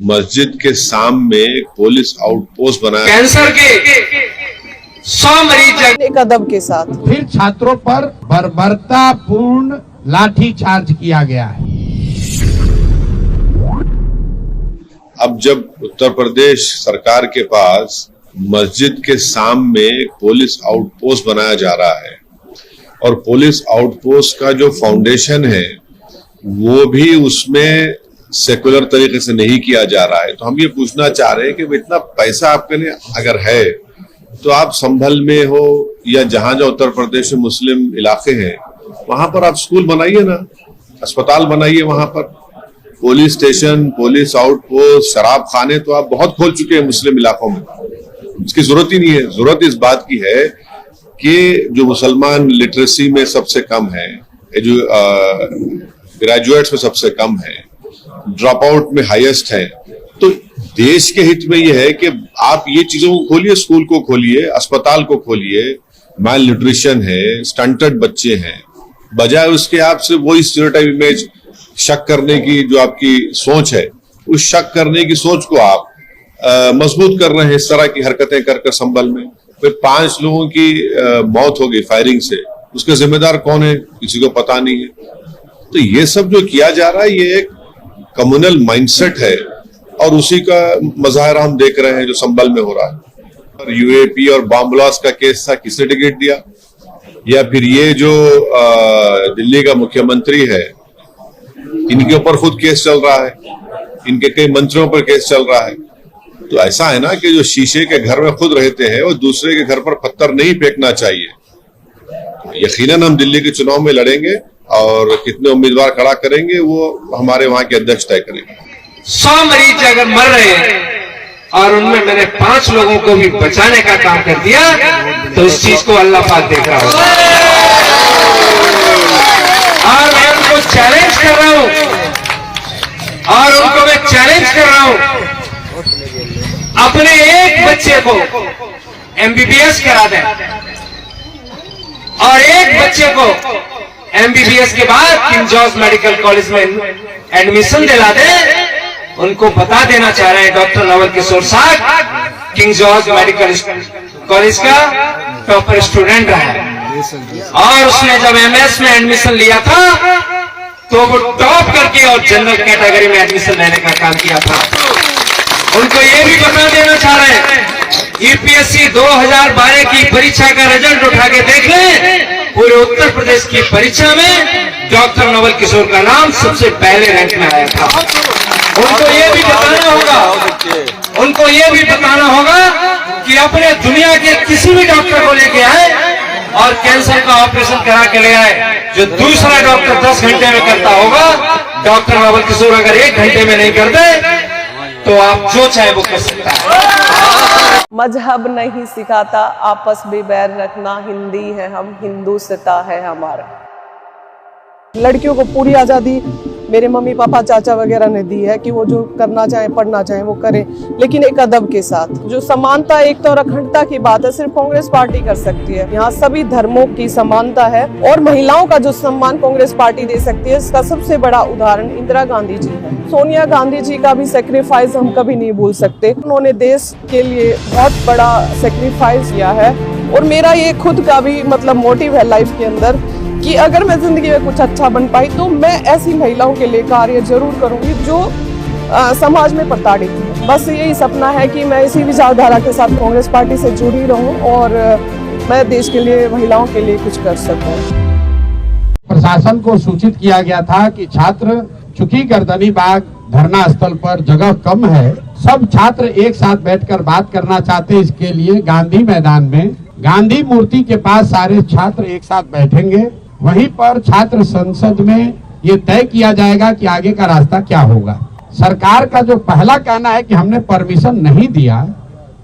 मस्जिद के सामने एक पुलिस आउटपोस्ट बनाया। कैंसर के 100 मरीज एक अदब के साथ फिर छात्रों पर बर्बरतापूर्ण लाठी चार्ज किया गया है। अब जब उत्तर प्रदेश सरकार के पास मस्जिद के सामने एक पुलिस आउटपोस्ट बनाया जा रहा है और पुलिस आउटपोस्ट का जो फाउंडेशन है वो भी उसमें सेकुलर तरीके से नहीं किया जा रहा है, तो हम ये पूछना चाह रहे हैं कि इतना पैसा आपके लिए अगर है तो आप संभल में हो या जहां जहां उत्तर प्रदेश में मुस्लिम इलाके हैं वहां पर आप स्कूल बनाइए ना, अस्पताल बनाइए, वहां पर पुलिस स्टेशन, पुलिस आउटपोस्ट, शराब खाने तो आप बहुत खोल चुके हैं मुस्लिम इलाकों में। इसकी जरूरत ही नहीं है। जरूरत इस बात की है कि जो मुसलमान लिटरेसी में सबसे कम है, जो ग्रेजुएट्स में सबसे कम है, ड्रॉप आउट में हाईएस्ट है, तो देश के हित में यह है कि आप ये चीजों को खोलिए, स्कूल को खोलिए, अस्पताल को खोलिए। माल न्यूट्रिशन है, स्टंटेड बच्चे हैं, बजाय उसके आप सिर्फ वही स्टीरियोटाइप इमेज शक करने की जो आपकी सोच है, उस शक करने की सोच को आप मजबूत कर रहे हैं इस तरह की हरकतें कर संभल में। फिर 5 लोगों की मौत हो गई फायरिंग से, उसके जिम्मेदार कौन है किसी को पता नहीं है। तो ये सब जो किया जा रहा है ये एक कम्युनल माइंडसेट है और उसी का मजाहरा हम देख रहे हैं जो संभल में हो रहा है। यूएपी और बॉम्ब ब्लास्ट का केस था, किसने टिकट दिया? या फिर ये जो दिल्ली का मुख्यमंत्री है, इनके ऊपर खुद केस चल रहा है, इनके कई मंत्रियों पर केस चल रहा है। तो ऐसा है ना कि जो शीशे के घर में खुद रहते हैं वो दूसरे के घर पर पत्थर नहीं फेंकना चाहिए। यकीनन हम दिल्ली के चुनाव में लड़ेंगे और कितने उम्मीदवार खड़ा करेंगे वो हमारे वहां के अध्यक्ष तय करेंगे। 100 मरीज अगर मर रहे हैं और उनमें मैंने 5 लोगों को भी बचाने का काम कर दिया तो इस चीज को अल्लाह पाक देख रहा होगा। और मैं उनको चैलेंज कर रहा हूं अपने एक बच्चे को एमबीबीएस करा दें और एक बच्चे को एमबीबीएस के बाद किंग जॉर्ज मेडिकल कॉलेज में एडमिशन दिला दें। उनको बता देना चाह रहे हैं डॉक्टर नवल किशोर साहब किंग जॉर्ज मेडिकल कॉलेज का टॉपर स्टूडेंट रहा है और उसने जब एमएस में एडमिशन लिया था तो वो टॉप करके और जनरल कैटेगरी में एडमिशन लेने का काम किया था। उनको ये भी बता देना चाह रहे हैं यूपीएससी 2012 की परीक्षा का रिजल्ट उठा के देख लें, पूरे उत्तर प्रदेश की परीक्षा में डॉक्टर नवल किशोर का नाम सबसे पहले रैंक में आया था। उनको ये भी बताना होगा कि अपने दुनिया के किसी भी डॉक्टर को लेके आए और कैंसर का ऑपरेशन करा के ले आए, जो दूसरा डॉक्टर 10 घंटे में करता होगा, डॉक्टर नवल किशोर अगर 1 घंटे में नहीं करते तो आप जो चाहे वो कर सकता है। मजहब नहीं सिखाता आपस में बैर रखना, हिंदी है हम, हिंदुस्ता है हमारा। लड़कियों को पूरी आज़ादी मेरे मम्मी पापा चाचा वगैरह ने दी है कि वो जो करना चाहे पढ़ना चाहे वो करें, लेकिन एक अदब के साथ। जो समानता, एकता और अखंडता की बात है सिर्फ कांग्रेस पार्टी कर सकती है। यहाँ सभी धर्मों की समानता है और महिलाओं का जो सम्मान कांग्रेस पार्टी दे सकती है, इसका सबसे बड़ा उदाहरण इंदिरा गांधी जी है। सोनिया गांधी जी का भी सेक्रीफाइस हम कभी नहीं भूल सकते। उन्होंने देश के लिए बहुत बड़ा सेक्रीफाइस किया है और मेरा ये खुद का भी मोटिव है लाइफ के अंदर कि अगर मैं जिंदगी में कुछ अच्छा बन पाई तो मैं ऐसी महिलाओं के लिए कार्य जरूर करूंगी जो समाज में प्रताड़ित है। बस यही सपना है कि मैं इसी विचारधारा के साथ कांग्रेस पार्टी से जुड़ी रहूं और मैं देश के लिए, महिलाओं के लिए कुछ कर सकूं। प्रशासन को सूचित किया गया था कि छात्र, चूंकि गर्दनी बाग धरना स्थल पर जगह कम है, सब छात्र एक साथ बैठकर बात करना चाहते हैं। इसके लिए गांधी मैदान में गांधी मूर्ति के पास सारे छात्र एक साथ बैठेंगे। वहीं पर छात्र संसद में ये तय किया जाएगा कि आगे का रास्ता क्या होगा। सरकार का जो पहला कहना है कि हमने परमिशन नहीं दिया,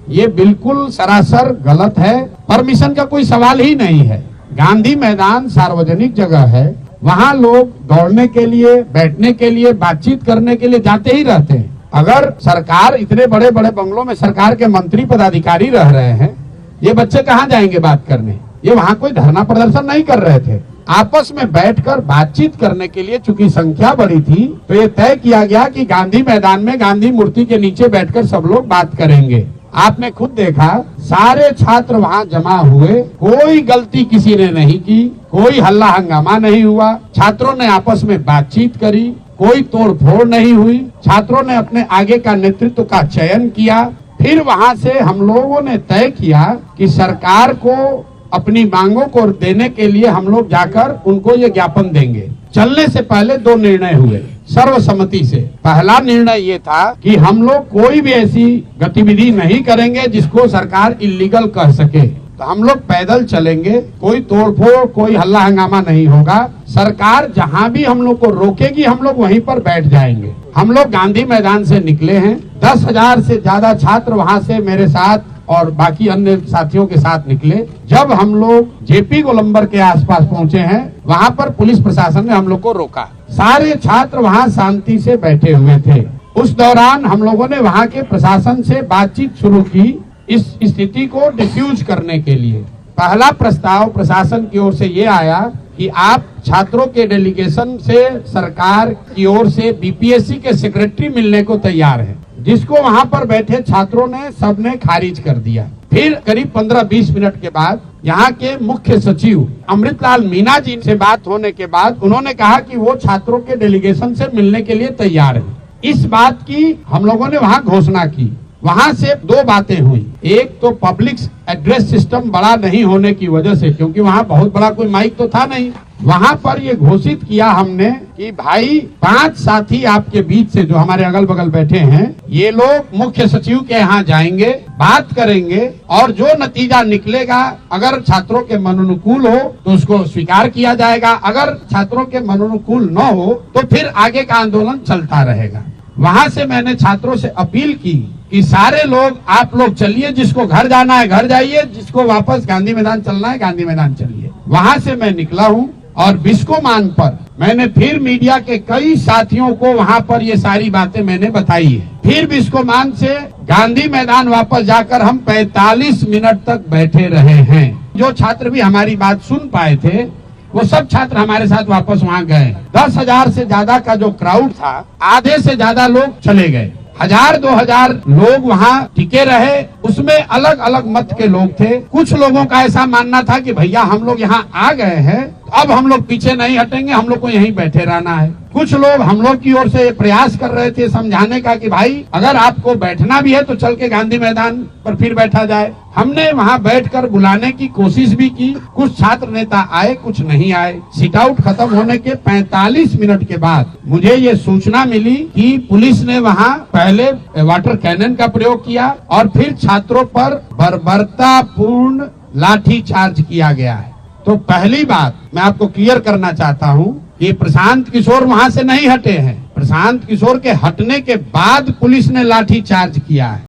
ये बिल्कुल सरासर गलत है। परमिशन का कोई सवाल ही नहीं है। गांधी मैदान सार्वजनिक जगह है, वहाँ लोग दौड़ने के लिए, बैठने के लिए, बातचीत करने के लिए जाते ही रहते हैं। अगर सरकार, इतने बड़े बड़े बंगलों में सरकार के मंत्री पदाधिकारी रह रहे हैं, ये बच्चे कहाँ जाएंगे बात करने? ये वहाँ कोई धरना प्रदर्शन नहीं कर रहे थे, आपस में बैठकर बातचीत करने के लिए चूंकि संख्या बड़ी थी तो ये तय किया गया कि गांधी मैदान में गांधी मूर्ति के नीचे बैठकर सब लोग बात करेंगे। आपने खुद देखा सारे छात्र वहाँ जमा हुए, कोई गलती किसी ने नहीं की, कोई हल्ला हंगामा नहीं हुआ, छात्रों ने आपस में बातचीत करी, कोई तोड़ फोड़ नहीं हुई, छात्रों ने अपने आगे का नेतृत्व का चयन किया। फिर वहाँ से हम लोगों ने तय किया कि सरकार को अपनी मांगों को देने के लिए हम लोग जाकर उनको ये ज्ञापन देंगे। चलने से पहले दो निर्णय हुए सर्वसम्मति से। पहला निर्णय ये था कि हम लोग कोई भी ऐसी गतिविधि नहीं करेंगे जिसको सरकार इल्लीगल कह सके, तो हम लोग पैदल चलेंगे, कोई तोड़फोड़ कोई हल्ला हंगामा नहीं होगा, सरकार जहां भी हम लोग को रोकेगी हम लोग वहीं पर बैठ जाएंगे। हम लोग गांधी मैदान से निकले हैं, 10,000 से ज्यादा छात्र वहां से मेरे साथ और बाकी अन्य साथियों के साथ निकले। जब हम लोग जेपी गोलंबर के आसपास पहुंचे हैं वहां पर पुलिस प्रशासन ने हम लोग को रोका। सारे छात्र वहां शांति से बैठे हुए थे। उस दौरान हम लोगों ने वहां के प्रशासन से बातचीत शुरू की इस स्थिति को डिफ्यूज करने के लिए। पहला प्रस्ताव प्रशासन की ओर से ये आया कि आप छात्रों के डेलीगेशन से सरकार की ओर से बीपीएससी के सेक्रेटरी मिलने को तैयार है, जिसको वहां पर बैठे छात्रों ने सबने खारिज कर दिया। फिर करीब 15-20 मिनट के बाद यहाँ के मुख्य सचिव अमृतलाल मीना जी से बात होने के बाद उन्होंने कहा कि वो छात्रों के डेलीगेशन से मिलने के लिए तैयार है। इस बात की हम लोगों ने वहाँ घोषणा की। वहाँ से दो बातें हुई, एक तो पब्लिक एड्रेस सिस्टम बड़ा नहीं होने की वजह से, क्योंकि वहाँ बहुत बड़ा कोई माइक तो था नहीं, वहाँ पर ये घोषित किया हमने कि भाई 5 साथी आपके बीच से जो हमारे अगल बगल बैठे हैं ये लोग मुख्य सचिव के यहाँ जाएंगे, बात करेंगे और जो नतीजा निकलेगा अगर छात्रों के मनोनुकूल हो तो उसको स्वीकार किया जाएगा, अगर छात्रों के मनोनुकूल न हो तो फिर आगे का आंदोलन चलता रहेगा। वहाँ से मैंने छात्रों से अपील की कि सारे लोग आप लोग चलिए, जिसको घर जाना है घर जाइए, जिसको वापस गांधी मैदान चलना है गांधी मैदान चलिए। वहाँ से मैं निकला हूँ और बिस्कोमान पर मैंने फिर मीडिया के कई साथियों को वहाँ पर ये सारी बातें मैंने बताई है। फिर बिस्कोमान से गांधी मैदान वापस जाकर हम 45 मिनट तक बैठे रहे हैं। जो छात्र भी हमारी बात सुन पाए थे वो सब छात्र हमारे साथ वापस वहाँ गए। 10,000 से ज्यादा का जो क्राउड था, आधे से ज्यादा लोग चले गए। 1,000-2,000 लोग वहाँ टिके रहे। उसमें अलग अलग मत के लोग थे। कुछ लोगों का ऐसा मानना था कि भैया हम लोग यहाँ आ गए हैं, अब हम लोग पीछे नहीं हटेंगे, हम लोग को यहीं बैठे रहना है। कुछ लोग हम लोग की ओर से प्रयास कर रहे थे समझाने का कि भाई अगर आपको बैठना भी है तो चल के गांधी मैदान पर फिर बैठा जाए। हमने वहाँ बैठकर बुलाने की कोशिश भी की। कुछ छात्र नेता आए, कुछ नहीं आए। सिट आउट खत्म होने के 45 मिनट के बाद मुझे ये सूचना मिली कि पुलिस ने वहाँ पहले वाटर कैनन का प्रयोग किया और फिर छात्रों पर बर्बरतापूर्ण लाठी चार्ज किया गया है। तो पहली बात मैं आपको क्लियर करना चाहता हूँ कि प्रशांत किशोर वहाँ से नहीं हटे हैं। प्रशांत किशोर के हटने के बाद पुलिस ने लाठी चार्ज किया है।